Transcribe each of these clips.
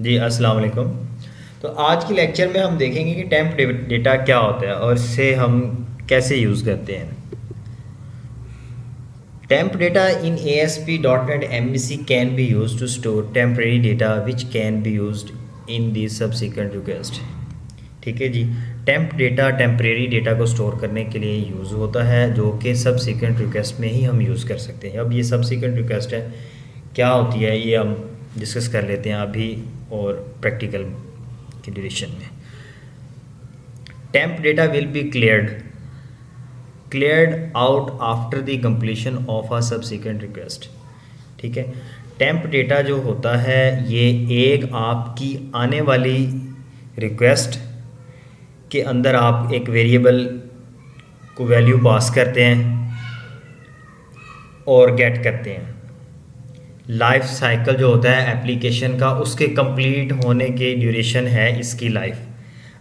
जी अस्सलाम वालेकुम। तो आज की लेक्चर में हम देखेंगे कि टेम्प डेटा क्या होता है और इससे हम कैसे यूज़ करते हैं। Temp data in ASP.NET MVC can be use to store temporary data which can be used in the subsequent request. ठीक है जी। टेम्प डेटा टेम्परेरी डेटा को स्टोर करने के लिए यूज़ होता है, जो कि सबसीक्वेंट रिक्वेस्ट में ही हम यूज़ कर सकते हैं। अब ये सबसीक्वेंट रिक्वेस्ट है, क्या होती है ये हम डिस्कस कर लेते हैं अभी और प्रैक्टिकल की ड्यूरेशन में। Temp data will be cleared out after the completion of a subsequent request. ठीक है। टेम्प डेटा जो होता है ये एक आपकी आने वाली रिक्वेस्ट के अंदर आप एक वेरिएबल को वैल्यू पास करते हैं और गेट करते हैं। लाइफ साइकिल जो होता है एप्लीकेशन का, उसके कंप्लीट होने के ड्यूरेशन है इसकी लाइफ।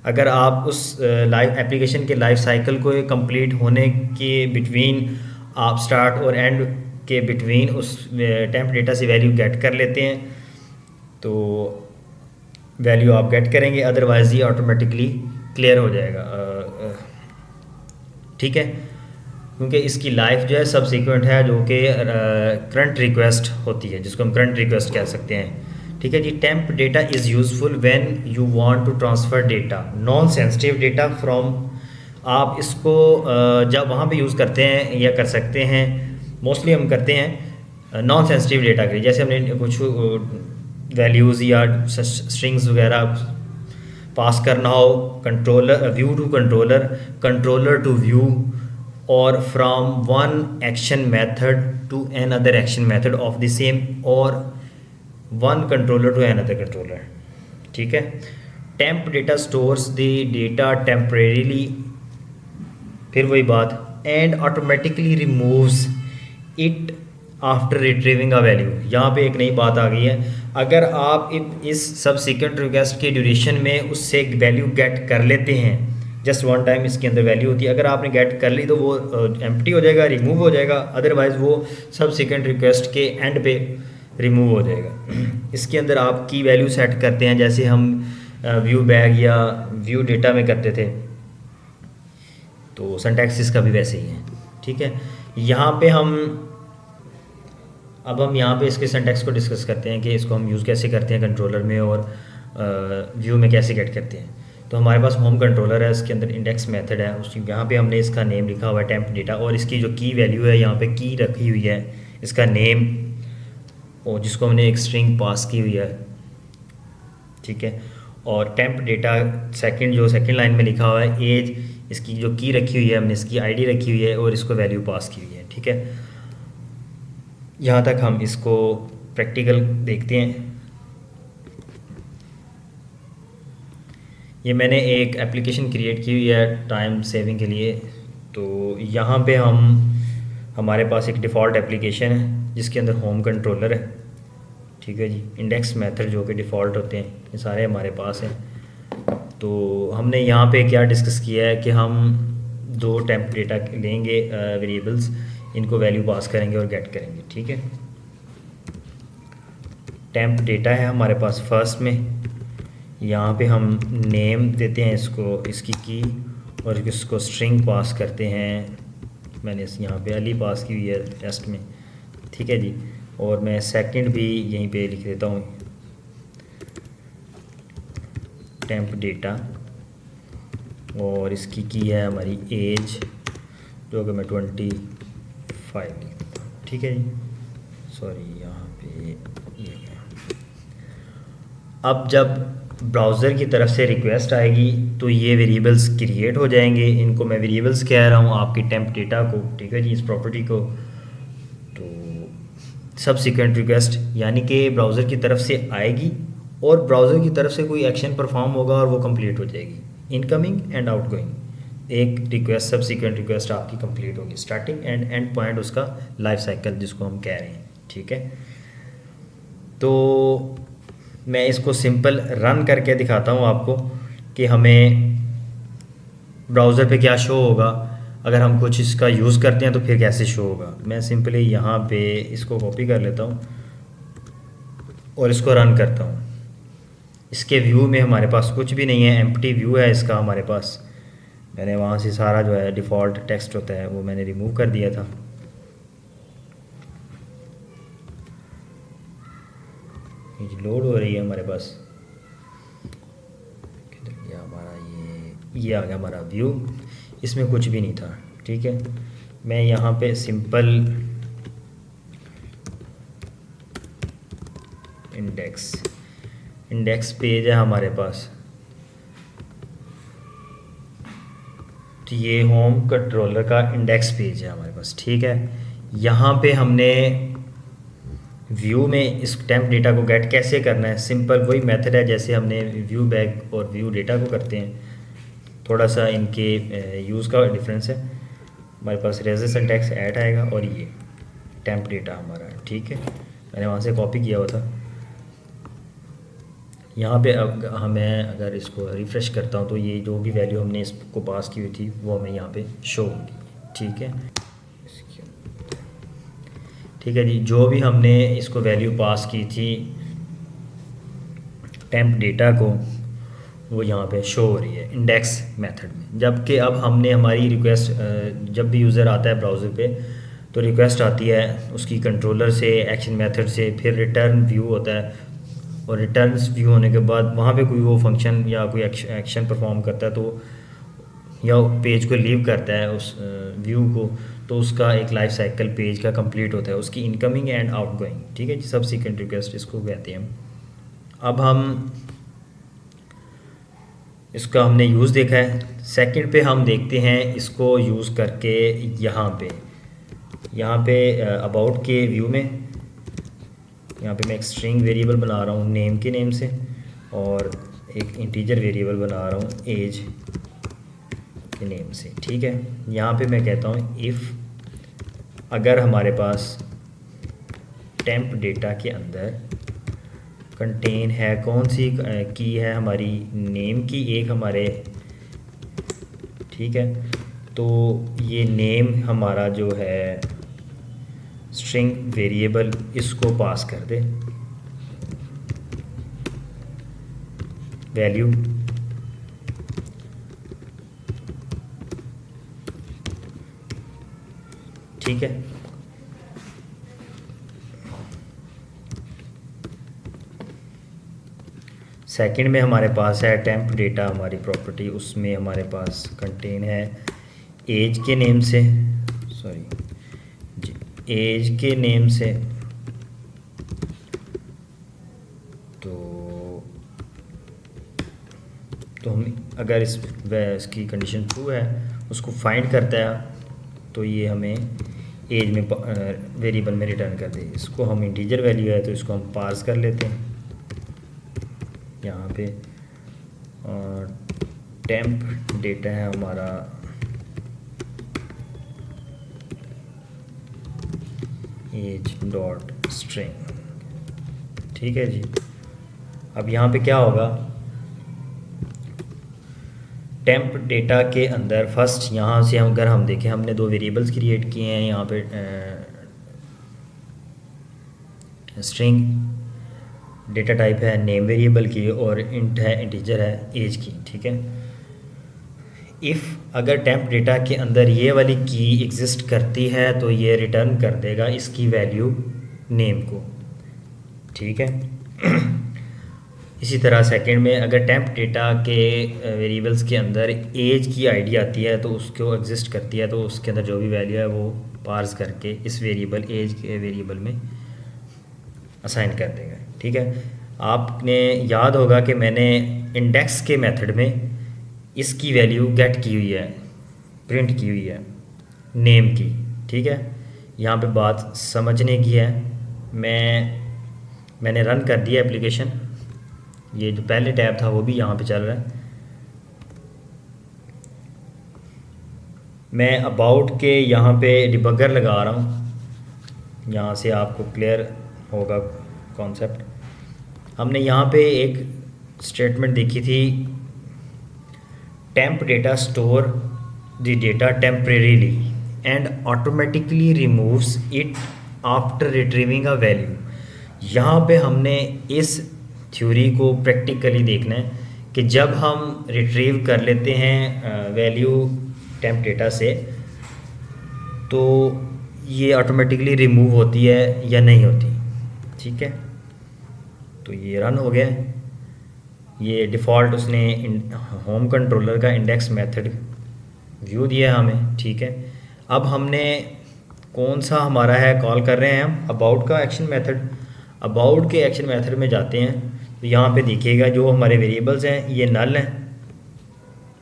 अगर आप उस लाइफ एप्लीकेशन के लाइफ साइकिल को कंप्लीट होने के बिटवीन, आप स्टार्ट और एंड के बिटवीन उस टेम्प डेटा से वैल्यू गेट कर लेते हैं तो वैल्यू आप गेट करेंगे, अदरवाइज ये ऑटोमेटिकली क्लियर हो जाएगा। ठीक है, क्योंकि इसकी लाइफ जो है सब सीक्वेंट है, जो कि करंट रिक्वेस्ट होती है, जिसको हम करंट रिक्वेस्ट कह सकते हैं। ठीक है जी। Temp data is useful when you want to transfer data, non sensitive data from. आप इसको जब वहाँ पे यूज़ करते हैं या कर सकते हैं, मोस्टली हम करते हैं नॉन सेंसिटिव डेटा के लिए, जैसे हमने कुछ वैल्यूज़ या स्ट्रिंग्स वगैरह पास करना हो, controller view to controller, controller to view, और from one action method to another action method of the same, और one controller to another controller. ठीक है। Temp data stores the data temporarily, फिर वही बात, and automatically removes it after retrieving a value. यहाँ पे एक नई बात आ गई है, अगर आप इस सबसीक्वेंट रिक्वेस्ट के ड्यूरेशन में उससे वैल्यू गेट कर लेते हैं, जस्ट वन टाइम इसके अंदर वैल्यू होती है, अगर आपने गेट कर ली तो वो एम्प्टी हो जाएगा, रिमूव हो जाएगा, अदरवाइज़ वो सबसीक्वेंट रिक्वेस्ट के एंड पे रिमूव हो जाएगा। इसके अंदर आप की वैल्यू सेट करते हैं, जैसे हम व्यू बैग या व्यू डेटा में करते थे, तो सिंटैक्स का भी वैसे ही है। ठीक है। यहाँ पे हम यहाँ पे इसके सिंटैक्स को डिस्कस करते हैं कि इसको हम यूज़ कैसे करते हैं कंट्रोलर में और व्यू में कैसे गेट करते हैं। तो हमारे पास होम कंट्रोलर है, इसके अंदर इंडेक्स मेथड है, उसकी यहाँ पे हमने इसका नेम लिखा हुआ है टेम्प डेटा, और इसकी जो की वैल्यू है यहाँ पे की रखी हुई है, इसका नेम, और जिसको हमने एक स्ट्रिंग पास की हुई है। ठीक है। और टेम्प डेटा सेकंड लाइन में लिखा हुआ है एज, इसकी जो की रखी हुई है हमने इसकी आईडी रखी हुई है और इसको वैल्यू पास की हुई है। ठीक है। यहाँ तक हम इसको प्रैक्टिकल देखते हैं। ये मैंने एक एप्लीकेशन क्रिएट की हुई है टाइम सेविंग के लिए। तो यहाँ पे हमारे पास एक डिफ़ॉल्ट एप्लीकेशन है जिसके अंदर होम कंट्रोलर है। ठीक है जी। इंडेक्स मेथड जो कि डिफ़ॉल्ट होते हैं ये सारे हमारे पास हैं। तो हमने यहाँ पे क्या डिस्कस किया है कि हम दो टेम्प डेटा लेंगे वेरिएबल्स, इनको वैल्यू पास करेंगे और गेट करेंगे। ठीक है। टेम्प डेटा है हमारे पास फर्स्ट में, यहाँ पे हम नेम देते हैं इसको, इसकी की, और इसको स्ट्रिंग पास करते हैं। मैंने यहाँ पे अली पास की हुई है टेस्ट में। ठीक है जी। और मैं सेकंड भी यहीं पे लिख देता हूँ, टेम्प डेटा, और इसकी की है हमारी एज, जो कि मैं 25 लिखता हूँ। ठीक है जी। सॉरी, यहाँ पे ये गया। अब जब ब्राउज़र की तरफ से रिक्वेस्ट आएगी तो ये वेरिएबल्स क्रिएट हो जाएंगे, इनको मैं वेरिएबल्स कह रहा हूँ आपकी टेम्प डेटा को। ठीक है जी, इस प्रॉपर्टी को। तो सबसीक्वेंट रिक्वेस्ट यानी कि ब्राउज़र की तरफ से आएगी और ब्राउज़र की तरफ से कोई एक्शन परफॉर्म होगा और वो कंप्लीट हो जाएगी, इनकमिंग एंड आउटगोइंग। एक रिक्वेस्ट सबसीक्वेंट रिक्वेस्ट आपकी कंप्लीट होगी, स्टार्टिंग एंड एंड पॉइंट उसका लाइफ साइकिल जिसको हम कह रहे हैं। ठीक है। तो मैं इसको सिंपल रन करके दिखाता हूँ आपको कि हमें ब्राउज़र पे क्या शो होगा, अगर हम कुछ इसका यूज़ करते हैं तो फिर कैसे शो होगा। मैं सिंपली यहाँ पे इसको कॉपी कर लेता हूँ और इसको रन करता हूँ। इसके व्यू में हमारे पास कुछ भी नहीं है, एम्प्टी व्यू है इसका हमारे पास। मैंने वहाँ से सारा जो है डिफ़ॉल्ट टेक्स्ट होता है वो मैंने रिमूव कर दिया था। ये लोड हो रही है हमारे पास, किधर गया हमारा ये आ गया हमारा व्यू, इसमें कुछ भी नहीं था। ठीक है, मैं यहाँ पे सिंपल इंडेक्स पेज है हमारे पास, तो ये होम कंट्रोलर का इंडेक्स पेज है हमारे पास। ठीक है, यहाँ पे हमने व्यू में इस टेम्प डेटा को गेट कैसे करना है, सिंपल वही मेथड है जैसे हमने व्यू बैग और व्यू डेटा को करते हैं, थोड़ा सा इनके यूज़ का डिफरेंस है। हमारे पास रेजर सिंटैक्स ऐड आएगा और ये टेम्प डेटा हमारा। ठीक है, मैंने वहाँ से कॉपी किया हुआ था। यहाँ पे अब हमें अगर इसको रिफ़्रेश करता हूँ तो ये जो भी वैल्यू हमने इसको पास की हुई थी वो हमें यहाँ पे शो होगी। ठीक है, ठीक है जी, जो भी हमने इसको वैल्यू पास की थी टेम्प डेटा को, वो यहाँ पे शो हो रही है इंडेक्स मेथड में। जबकि अब हमने हमारी रिक्वेस्ट, जब भी यूज़र आता है ब्राउज़र पे तो रिक्वेस्ट आती है उसकी कंट्रोलर से, एक्शन मेथड से, फिर रिटर्न व्यू होता है, और रिटर्न व्यू होने के बाद वहाँ पे कोई वो फंक्शन या कोई एक्शन परफॉर्म करता है तो, या पेज को लीव करता है उस व्यू को, तो उसका एक लाइफ साइकिल पेज का कंप्लीट होता है, उसकी इनकमिंग एंड आउटगोइंग। ठीक है जी, सबसीक्वेंट रिक्वेस्ट इसको कहते हैं। अब हम इसका हमने यूज़ देखा है, सेकंड पे हम देखते हैं इसको यूज़ करके यहाँ पे अबाउट के व्यू में, यहाँ पे मैं एक स्ट्रिंग वेरिएबल बना रहा हूँ नेम के नेम से, और एक इंटीजर वेरिएबल बना रहा हूँ एज के नेम से। ठीक है, यहाँ पे मैं कहता हूँ इफ़ अगर हमारे पास टेम्प डेटा के अंदर कंटेन है, कौन सी की है हमारी नेम की, एक हमारे, ठीक है, तो ये नेम हमारा जो है स्ट्रिंग वेरिएबल इसको पास कर दे वैल्यू। ठीक है, सेकंड में हमारे पास है टेम्प डेटा हमारी प्रॉपर्टी, उसमें हमारे पास कंटेन है एज के नेम से, सॉरी जी, एज के नेम से, तो हम अगर इसकी कंडीशन ट्रू है उसको फाइंड करता है तो ये हमें एज में वेरिएबल में रिटर्न कर दे। इसको हम इंटीजर वैल्यू है तो इसको हम पास कर लेते हैं यहाँ पे, और टेम्प डेटा है हमारा एज डॉट स्ट्रिंग। ठीक है जी, अब यहाँ पे क्या होगा, टेम्प डेटा के अंदर फर्स्ट यहाँ से अगर हम देखें, हमने दो वेरिएबल्स क्रिएट किए हैं यहाँ पे, स्ट्रिंग डेटा टाइप है नेम वेरिएबल की, और इंट है इंटीजर है एज की। ठीक है, इफ़ अगर टेम्प डेटा के अंदर ये वाली की एग्जिस्ट करती है तो ये रिटर्न कर देगा इसकी वैल्यू नेम को। ठीक है, इसी तरह सेकंड में अगर टेम्प डेटा के वेरिएबल्स के अंदर एज की आईडी आती है तो उसको एग्जिस्ट करती है तो उसके अंदर जो भी वैल्यू है वो पार्स करके इस वेरिएबल एज के वेरिएबल में असाइन कर देगा। ठीक है, आपने याद होगा कि मैंने इंडेक्स के मेथड में इसकी वैल्यू गेट की हुई है, प्रिंट की हुई है नेम की। ठीक है, यहाँ पे बात समझने की है। मैंने रन कर दिया एप्लीकेशन, ये जो पहले टैब था वो भी यहाँ पे चल रहा है। मैं अबाउट के यहाँ पे डिबगर लगा रहा हूँ, यहाँ से आपको क्लियर होगा कॉन्सेप्ट। हमने यहाँ पे एक स्टेटमेंट देखी थी, temp data store the data temporarily and automatically removes it after retrieving a value. यहाँ पे हमने इस थ्योरी को प्रैक्टिकली देखना है कि जब हम रिट्रीव कर लेते हैं वैल्यू टेम्प डेटा से, तो ये ऑटोमेटिकली रिमूव होती है या नहीं होती। ठीक है, तो ये रन हो गया। ये डिफ़ॉल्ट उसने होम कंट्रोलर का इंडेक्स मेथड व्यू दिया हमें। ठीक है, अब हमने कौन सा हमारा है, कॉल कर रहे हैं हम अबाउट का एक्शन मेथड। अबाउट के एक्शन मेथड में जाते हैं तो यहाँ पे देखिएगा जो हमारे वेरिएबल्स हैं ये नल हैं,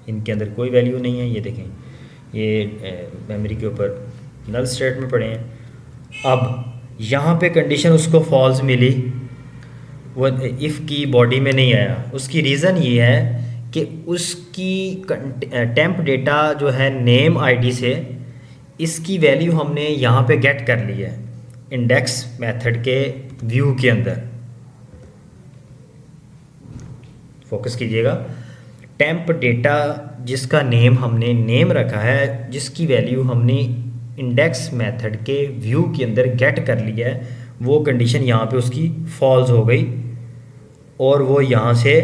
इनके अंदर कोई वैल्यू नहीं है। ये देखें, ये मेमोरी के ऊपर नल स्टेट में पड़े हैं। अब यहाँ पे कंडीशन उसको फॉल्स मिली, वो इफ़ की बॉडी में नहीं आया। उसकी रीज़न ये है कि उसकी टेम्प डेटा जो है नेम आईडी से, इसकी वैल्यू हमने यहाँ पे गेट कर ली है इंडेक्स मेथड के व्यू के अंदर। फोकस कीजिएगा, टेम्प डेटा जिसका नेम हमने नेम रखा है, जिसकी वैल्यू हमने इंडेक्स मेथड के व्यू के अंदर गेट कर लिया है, वो कंडीशन यहाँ पे उसकी फॉल्स हो गई और वो यहाँ से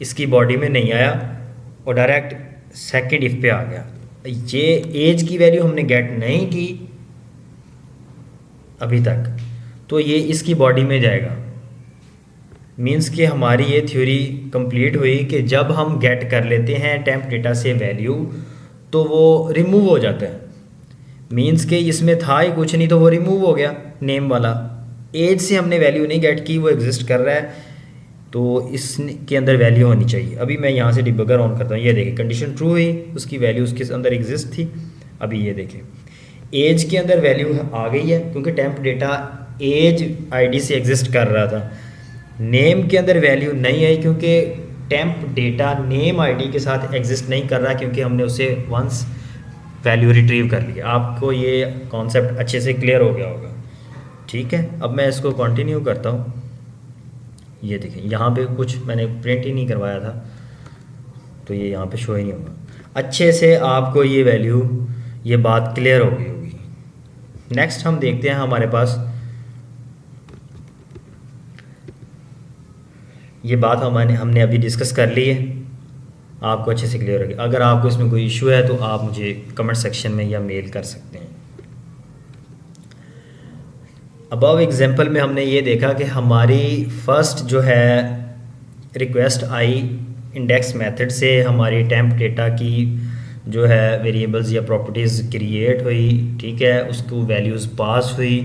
इसकी बॉडी में नहीं आया और डायरेक्ट सेकंड इफ पे आ गया। ये एज की वैल्यू हमने गेट नहीं की अभी तक, तो ये इसकी बॉडी में जाएगा। मींस कि हमारी ये थ्योरी कंप्लीट हुई कि जब हम गेट कर लेते हैं टेम्प डेटा से वैल्यू तो वो रिमूव हो जाता है। मींस कि इसमें था ही कुछ नहीं तो वो रिमूव हो गया नेम वाला। एज से हमने वैल्यू नहीं गेट की, वो एग्जिस्ट कर रहा है, तो इसके अंदर वैल्यू होनी चाहिए। अभी मैं यहाँ से डिबगर ऑन करता हूँ, ये देखिए कंडीशन ट्रू हुई, उसकी वैल्यू उसके अंदर एग्जिस्ट थी। अभी ये देखें एज के अंदर वैल्यू आ गई है क्योंकि टेम्प डेटा एज आईडी से एग्जिस्ट कर रहा था। नेम के अंदर वैल्यू नहीं आई क्योंकि टेम्प डेटा नेम आईडी के साथ एग्जिस्ट नहीं कर रहा, क्योंकि हमने उसे वंस वैल्यू रिट्रीव कर लिया। आपको ये कॉन्सेप्ट अच्छे से क्लियर हो गया होगा। ठीक है, अब मैं इसको कंटिन्यू करता हूँ। ये देखें यहाँ पे कुछ मैंने प्रिंट ही नहीं करवाया था, तो ये यहाँ पे शो ही नहीं होगा। अच्छे से आपको ये वैल्यू, ये बात क्लियर हो गई होगी। नेक्स्ट हम देखते हैं, हमारे पास ये बात हमने अभी डिस्कस कर ली है, आपको अच्छे से क्लियर होगी। अगर आपको इसमें कोई इशू है तो आप मुझे कमेंट सेक्शन में या मेल कर सकते हैं। अबव एग्जांपल में हमने ये देखा कि हमारी फर्स्ट जो है रिक्वेस्ट आई इंडेक्स मेथड से, हमारी टेम्प डेटा की जो है वेरिएबल्स या प्रॉपर्टीज़ क्रिएट हुई। ठीक है, उसको वैल्यूज़ पास हुई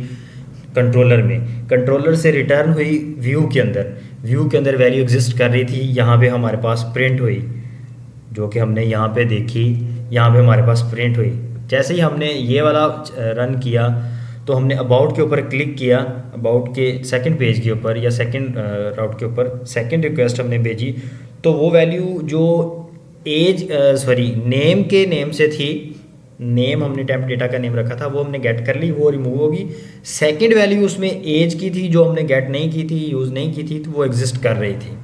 कंट्रोलर में, कंट्रोलर से रिटर्न हुई व्यू के अंदर। व्यू के अंदर वैल्यू एग्जिस्ट कर रही थी, यहाँ पे हमारे पास प्रिंट हुई, जो कि हमने यहाँ पे देखी, यहाँ पे हमारे पास प्रिंट हुई। जैसे ही हमने ये वाला रन किया तो हमने अबाउट के ऊपर क्लिक किया, अबाउट के सेकंड पेज के ऊपर या सेकंड राउट के ऊपर सेकंड रिक्वेस्ट हमने भेजी, तो वो वैल्यू जो नेम के नेम से थी, नेम हमने टेम्प डेटा का नेम रखा था, वो हमने गेट कर ली, वो रिमूव होगी। सेकंड वैल्यू उसमें एज की थी जो हमने गेट नहीं की थी, यूज़ नहीं की थी, तो वो एग्जिस्ट कर रही थी।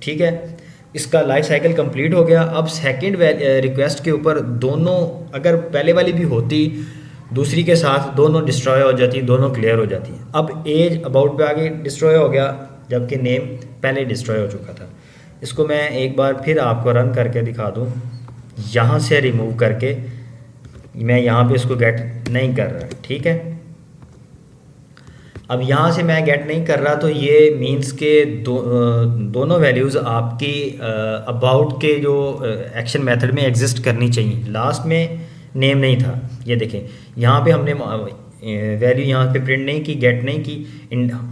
ठीक है, इसका लाइफ साइकिल कंप्लीट हो गया। अब सेकंड रिक्वेस्ट के ऊपर दोनों, अगर पहले वाली भी होती दूसरी के साथ, दोनों डिस्ट्रॉय हो जाती, दोनों क्लियर हो जाती। अब एज अबाउट पे आगे डिस्ट्रॉय हो गया, जबकि नेम पहले डिस्ट्रॉय हो चुका था। इसको मैं एक बार फिर आपको रन करके दिखा दूँ, यहाँ से रिमूव करके, मैं यहाँ पे इसको गेट नहीं कर रहा। ठीक है, अब यहाँ से मैं गेट नहीं कर रहा, तो ये मींस के दोनों वैल्यूज़ आपकी अबाउट के जो एक्शन मेथड में एग्जिस्ट करनी चाहिए। लास्ट में नेम नहीं था, ये देखें यहाँ पे हमने वैल्यू यहाँ पे प्रिंट नहीं की, गेट नहीं की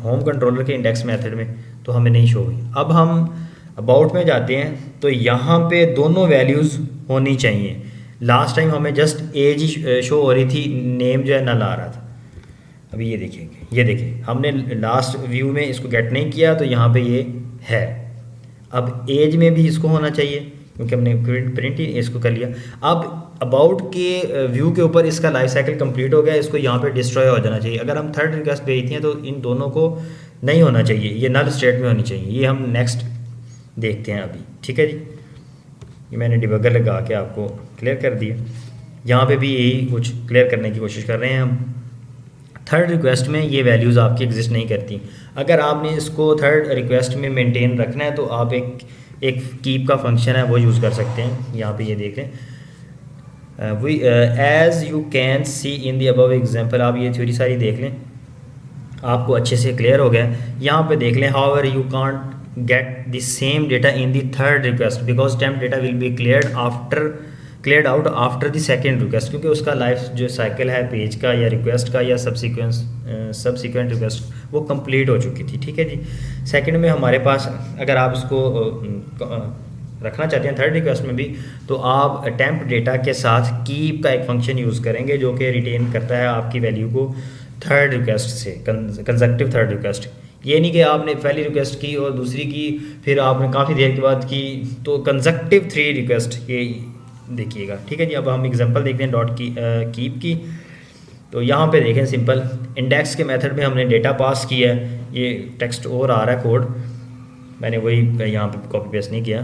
होम कंट्रोलर के इंडेक्स मेथड में, तो हमें नहीं शो हुई। अब हम अबाउट में जाते हैं तो यहाँ पे दोनों वैल्यूज़ होनी चाहिए। लास्ट टाइम हमें जस्ट एज ही शो हो रही थी, नेम जो है नल आ रहा था। अभी ये देखिए हमने लास्ट व्यू में इसको गेट नहीं किया, तो यहाँ पे ये है। अब एज में भी इसको होना चाहिए क्योंकि हमने प्रिंट ही इसको कर लिया। अब अबाउट के व्यू के ऊपर इसका लाइफ साइकिल कंप्लीट हो गया, इसको यहाँ पे डिस्ट्रॉय हो जाना चाहिए। अगर हम थर्ड रिक्वेस्ट भेजते हैं तो इन दोनों को नहीं होना चाहिए, ये नल स्टेट में होनी चाहिए। ये हम नेक्स्ट देखते हैं अभी। ठीक है जी, ये मैंने डिबगर लगा के आपको क्लियर कर दिया। यहाँ पे भी यही कुछ क्लियर करने की कोशिश कर रहे हैं हम। थर्ड रिक्वेस्ट में ये वैल्यूज़ आपकी एग्जिस्ट नहीं करती। अगर आपने इसको थर्ड रिक्वेस्ट में मेंटेन रखना है तो आप एक कीप का फंक्शन है वो यूज़ कर सकते हैं। यहाँ पे ये देख लें, we as you can see in the above example, आप ये थ्योरी सारी देख लें, आपको अच्छे से क्लियर हो गया। यहाँ पे देख लें, however you can't get the same data in the third request because temp data will be cleared out after the second request, क्योंकि उसका लाइफ जो साइकिल है पेज का या रिक्वेस्ट का या सबसिक्वेंट रिक्वेस्ट वो कंप्लीट हो चुकी थी। ठीक है जी। सेकंड में हमारे पास, अगर आप इसको रखना चाहते हैं थर्ड रिक्वेस्ट में भी, तो आप टेम्प डेटा के साथ कीप का एक फंक्शन यूज़ करेंगे जो कि रिटेन करता है आपकी वैल्यू को थर्ड रिक्वेस्ट से, कंसेक्टिव थर्ड रिक्वेस्ट। ये नहीं कि आपने पहली रिक्वेस्ट की और दूसरी की फिर आपने काफ़ी देर के बाद की, तो कंसेक्टिव 3 रिक्वेस्ट ये देखिएगा। ठीक है जी। अब हम एग्जांपल देखते हैं डॉट की कीप की। तो यहाँ पे देखें, सिंपल इंडेक्स के मेथड में हमने डेटा पास किया है, ये टेक्स्ट और आ रहा है कोड, मैंने वही यहाँ पे कॉपी पेस्ट नहीं किया।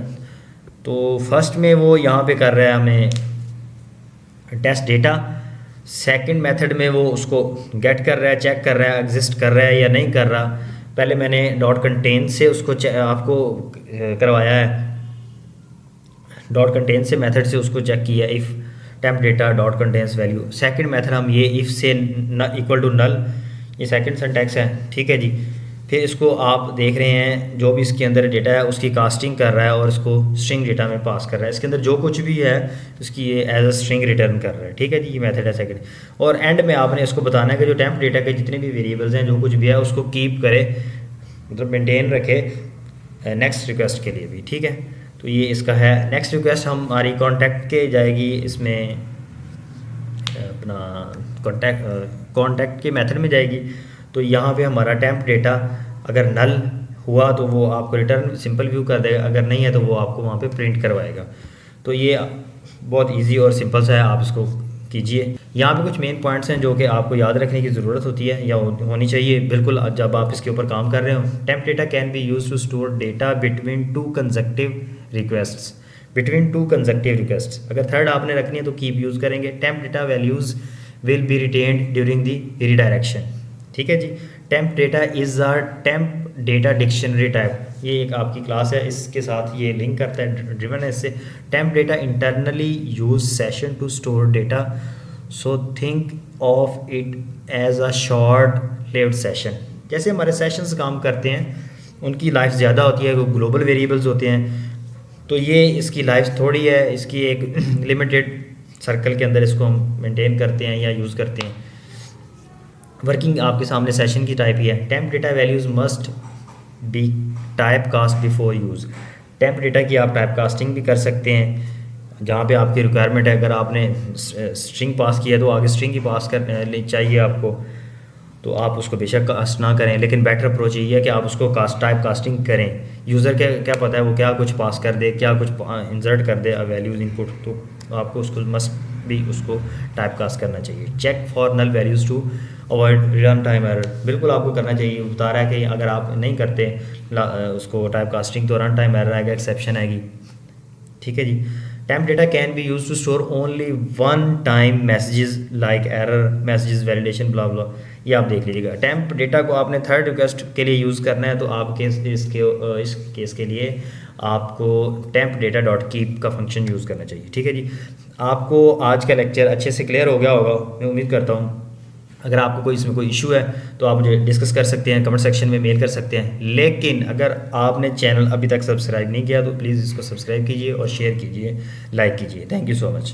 तो फर्स्ट में वो यहाँ पे कर रहा है हमें टेस्ट डेटा, सेकंड मेथड में वो उसको गेट कर रहा है, चेक कर रहा है एग्जिस्ट कर रहा है या नहीं कर रहा। पहले मैंने डॉट कंटेन से उसको आपको करवाया है, डॉट कंटेन से मेथड से उसको चेक किया, if temp data dot contains value. Second method हम ये इफ़ से इक्वल टू नल, ये सेकंड सिंटैक्स है। ठीक है जी। फिर इसको आप देख रहे हैं जो भी इसके अंदर डेटा है उसकी कास्टिंग कर रहा है और इसको स्ट्रिंग डेटा में पास कर रहा है। इसके अंदर जो कुछ भी है उसकी ये एज अ स्ट्रिंग रिटर्न कर रहा है। ठीक है जी। ये मेथड है सेकंड। और एंड में आपने इसको बताना है कि जो टेम्प डेटा के जितने भी वेरिएबल्स हैं, जो कुछ भी है उसको कीप करे, मतलब मेंटेन रखे नेक्स्ट रिक्वेस्ट के लिए भी। ठीक है। तो ये इसका है। नेक्स्ट रिक्वेस्ट हमारी कॉन्टैक्ट के जाएगी, इसमें अपना कॉन्टैक्ट के मेथड में जाएगी। तो यहाँ पे हमारा टेम्प डेटा अगर नल हुआ तो वो आपको रिटर्न सिंपल व्यू कर देगा, अगर नहीं है तो वो आपको वहाँ पे प्रिंट करवाएगा। तो ये बहुत इजी और सिंपल सा है, आप इसको कीजिए। यहाँ पे कुछ मेन पॉइंट्स हैं जो कि आपको याद रखने की ज़रूरत होती है या होनी चाहिए बिल्कुल जब आप इसके ऊपर काम कर रहे हो। Temp data can be use to store data between two consecutive requests, अगर थर्ड आपने रखनी है तो कीप यूज़ करेंगे। Temp data values will be retained during the redirection. ठीक है जी। Temp data is a temp data dictionary type, ये एक आपकी क्लास है, इसके साथ ये लिंक करता है, ड्रिवन है इससे। Temp data internally use session to store data, so think of it as a short lived session. जैसे हमारे सेशंस काम करते हैं उनकी लाइफ ज़्यादा होती है, वो ग्लोबल वेरिएबल्स होते हैं, तो ये इसकी लाइफ थोड़ी है, इसकी एक लिमिटेड सर्कल के अंदर इसको हम मेंटेन करते हैं या यूज़ करते हैं। वर्किंग आपके सामने सेशन की टाइप ही है। Temp data values must be type cast before use. Temp data की आप टाइप कास्टिंग भी कर सकते हैं जहाँ पे आपकी रिक्वायरमेंट है। अगर आपने स्ट्रिंग पास किया तो आगे स्ट्रिंग ही पास कर चाहिए आपको, तो आप उसको बेशक कास्ट ना करें, लेकिन बेटर अप्रोच यही है कि आप उसको टाइप कास्टिंग करें। यूज़र क्या पता है वो क्या कुछ पास कर दे, क्या कुछ इंसर्ट कर दे वैल्यूज़ इनपुट, तो आपको उसको मस्ट भी उसको टाइप कास्ट करना चाहिए। Check for null values to avoid run time error, बिल्कुल आपको करना चाहिए। बता रहा है कि अगर आप नहीं करते उसको टाइप कास्टिंग तो रन टाइम एरर आएगा, एक्सेप्शन आएगी। ठीक है जी। Temp data can be use to store only one time messages like error messages validation blah blah, ये आप देख लीजिएगा। टेम्प डेटा को आपने थर्ड रिक्वेस्ट के लिए यूज़ करना है तो आपके इस केस के लिए आपको टेम्प डेटा डॉट कीप का फंक्शन यूज़ करना चाहिए। ठीक है जी। आपको आज का लेक्चर अच्छे से क्लियर हो गया होगा, मैं उम्मीद करता हूँ। अगर आपको इसमें कोई इशू है तो आप मुझे डिस्कस कर सकते हैं, कमेंट सेक्शन में मेल कर सकते हैं। लेकिन अगर आपने चैनल अभी तक सब्सक्राइब नहीं किया तो प्लीज़ इसको सब्सक्राइब कीजिए और शेयर कीजिए, लाइक कीजिए। Thank you so much.